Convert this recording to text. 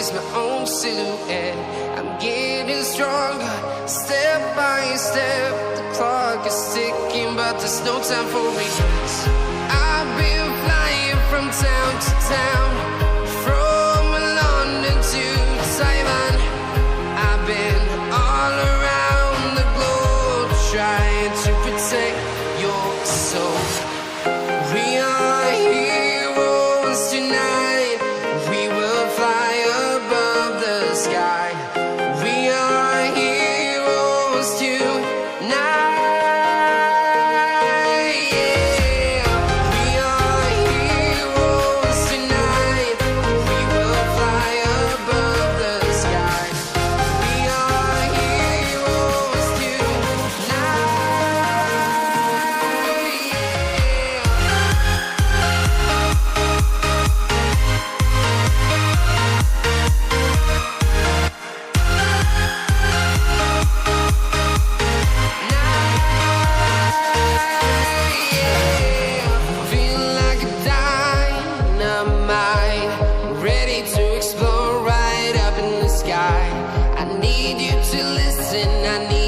chase my own silhouette. I'm getting stronger, step by step. The clock is ticking, but there's no time for regrets. I've been flying from town to town, from London to Taiwan. I've been all around the globe, trying to protect your soul. We are heroes tonight. We will fly above the sky. We are heroes tonight. Yeah. We are heroes tonight. We will fly above the sky. We are heroes tonight. Feel like a dynamite, ready to explode right up in the sky. I need you to listen, I need